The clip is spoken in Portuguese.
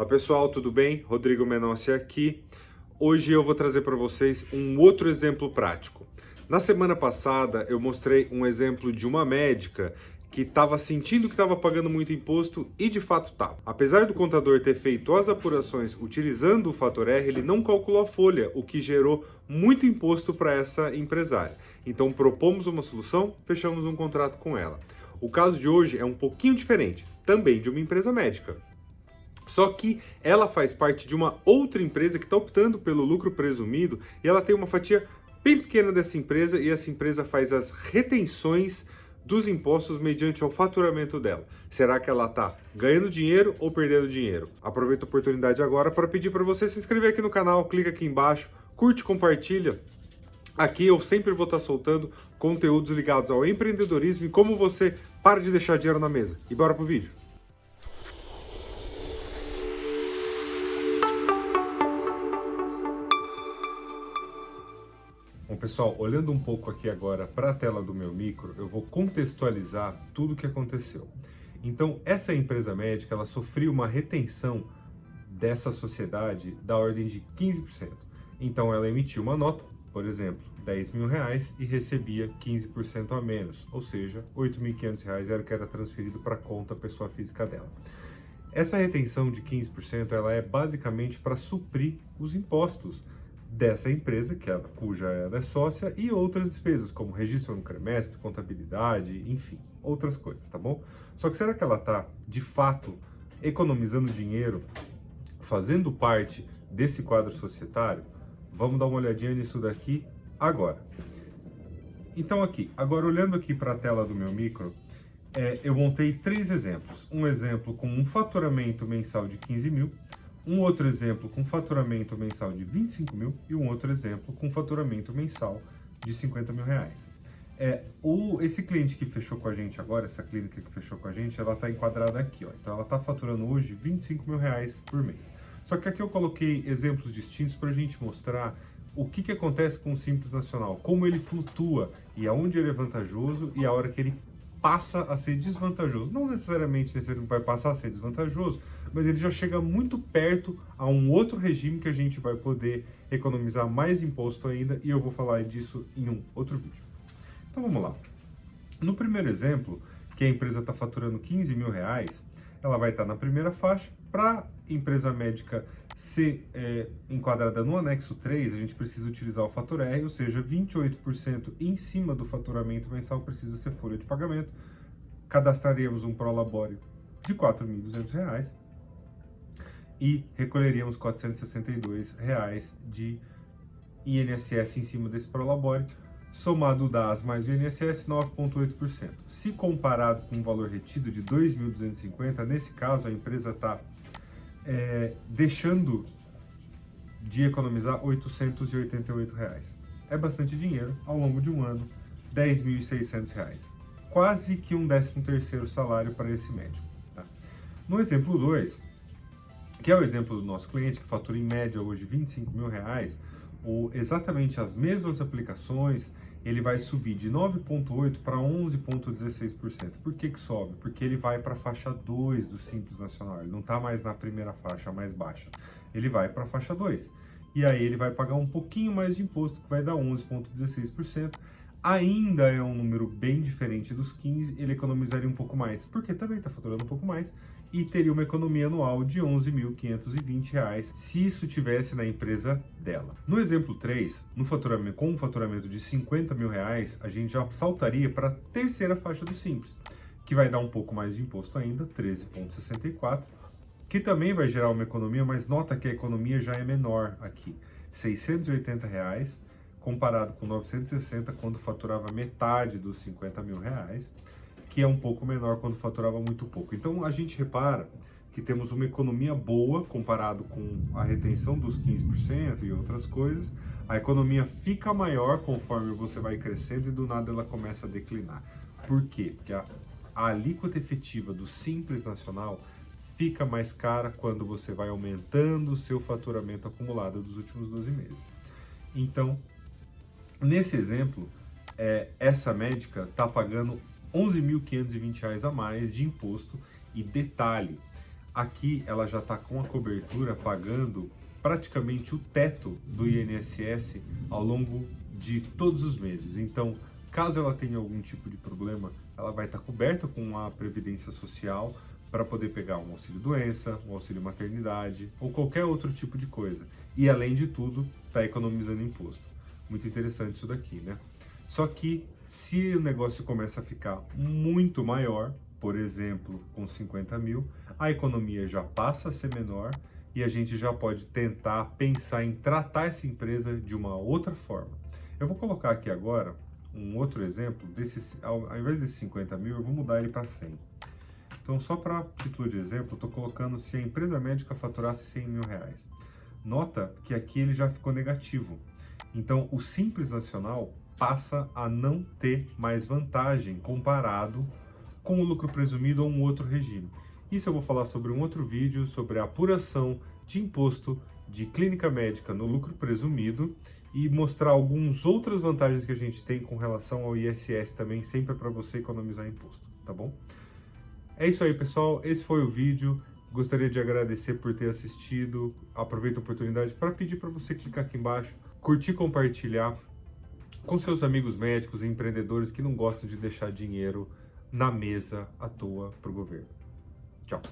Olá pessoal, tudo bem? Rodrigo Menossi aqui. Hoje eu vou trazer para vocês um outro exemplo prático. Na semana passada eu mostrei um exemplo de uma médica que estava sentindo que estava pagando muito imposto e de fato estava. Apesar do contador ter feito as apurações utilizando o fator R, ele não calculou a folha, o que gerou muito imposto para essa empresária. Então propomos uma solução, fechamos um contrato com ela. O caso de hoje é um pouquinho diferente, também de uma empresa médica. Só que ela faz parte de uma outra empresa que está optando pelo lucro presumido e ela tem uma fatia bem pequena dessa empresa e essa empresa faz as retenções dos impostos mediante o faturamento dela. Será que ela está ganhando dinheiro ou perdendo dinheiro? Aproveito a oportunidade agora para pedir para você se inscrever aqui no canal, clica aqui embaixo, curte, compartilha. Aqui eu sempre vou estar soltando conteúdos ligados ao empreendedorismo e como você para de deixar dinheiro na mesa. E bora pro vídeo. Bom, pessoal, olhando um pouco aqui agora para a tela do meu micro, eu vou contextualizar tudo o que aconteceu. Então, essa empresa médica, ela sofreu uma retenção dessa sociedade da ordem de 15%. Então, ela emitiu uma nota, por exemplo, R$10.000 e recebia 15% a menos, ou seja, R$8.500 era o que era transferido para a conta pessoa física dela. Essa retenção de 15% ela é basicamente para suprir os impostos dessa empresa, cuja ela é sócia, e outras despesas, como registro no CREMESP, contabilidade, enfim, outras coisas, tá bom? Só que será que ela está, de fato, economizando dinheiro, fazendo parte desse quadro societário? Vamos dar uma olhadinha nisso daqui agora. Então aqui, agora olhando aqui para a tela do meu micro, eu montei 3 exemplos. Um exemplo com um faturamento mensal de 15 mil, um outro exemplo com faturamento mensal de 25 mil e um outro exemplo com faturamento mensal de 50 mil reais. Esse cliente que fechou com a gente agora, essa clínica que fechou com a gente, ela está enquadrada aqui, ó. Então ela está faturando hoje 25 mil reais por mês. Só que aqui eu coloquei exemplos distintos para a gente mostrar o que acontece com o Simples Nacional, como ele flutua e aonde ele é vantajoso e a hora que ele passa a ser desvantajoso. Não necessariamente ele vai passar a ser desvantajoso, mas ele já chega muito perto a um outro regime que a gente vai poder economizar mais imposto ainda, e eu vou falar disso em um outro vídeo. Então vamos lá. No primeiro exemplo, que a empresa está faturando 15 mil reais, ela vai estar na primeira faixa. Para a empresa médica ser enquadrada no anexo 3, a gente precisa utilizar o fator R, ou seja, 28% em cima do faturamento mensal precisa ser folha de pagamento. Cadastraríamos um prolabore de R$ 4.200 e recolheríamos R$ 462 de INSS em cima desse prolabore, somado o DAS mais o INSS, 9,8%. Se comparado com o valor retido de 2.250, nesse caso a empresa está deixando de economizar R$ 888. É bastante dinheiro, ao longo de um ano, R$ 10.600. Quase que um 13º salário para esse médico. Tá? No exemplo 2, que é o exemplo do nosso cliente, que fatura em média hoje R$ 25 mil, exatamente as mesmas aplicações, ele vai subir de 9,8% para 11,16%. Por que sobe? Porque ele vai para a faixa 2 do Simples Nacional, ele não está mais na primeira faixa mais baixa, ele vai para a faixa 2. E aí ele vai pagar um pouquinho mais de imposto, que vai dar 11,16%. Ainda é um número bem diferente dos 15%, ele economizaria um pouco mais, porque também está faturando um pouco mais, e teria uma economia anual de R$ 11.520 se isso tivesse na empresa dela. No exemplo 3, com um faturamento de R$ 50 mil, a gente já saltaria para a terceira faixa do Simples, que vai dar um pouco mais de imposto ainda, 13,64%, que também vai gerar uma economia, mas nota que a economia já é menor aqui, R$ 680, comparado com 960 quando faturava metade dos 50 mil reais, que é um pouco menor quando faturava muito pouco. Então a gente repara que temos uma economia boa comparado com a retenção dos 15% e outras coisas. A economia fica maior conforme você vai crescendo e do nada ela começa a declinar. Por quê? Porque a alíquota efetiva do Simples Nacional fica mais cara quando você vai aumentando o seu faturamento acumulado dos últimos 12 meses. Então, nesse exemplo, essa médica está pagando R$ 11.520 a mais de imposto. E detalhe, Aqui ela já está com a cobertura pagando praticamente o teto do INSS ao longo de todos os meses. Então, caso ela tenha algum tipo de problema, ela vai estar coberta com a Previdência Social para poder pegar um auxílio-doença, um auxílio-maternidade ou qualquer outro tipo de coisa. E, além de tudo, está economizando imposto. Muito interessante isso daqui, né? Só que, se o negócio começa a ficar muito maior, por exemplo, com 50 mil, a economia já passa a ser menor e a gente já pode tentar pensar em tratar essa empresa de uma outra forma. Eu vou colocar aqui agora um outro exemplo, ao invés desses 50 mil, eu vou mudar ele para 100. Então, só para título de exemplo, eu estou colocando se a empresa médica faturasse 100 mil reais. Nota que aqui ele já ficou negativo. Então, o Simples Nacional passa a não ter mais vantagem comparado com o lucro presumido ou um outro regime. Isso eu vou falar sobre um outro vídeo, sobre a apuração de imposto de clínica médica no lucro presumido e mostrar algumas outras vantagens que a gente tem com relação ao ISS também, sempre para você economizar imposto, tá bom? É isso aí, pessoal. Esse foi o vídeo. Gostaria de agradecer por ter assistido. Aproveito a oportunidade para pedir para você clicar aqui embaixo, curtir, compartilhar com seus amigos médicos e empreendedores que não gostam de deixar dinheiro na mesa à toa para o governo. Tchau!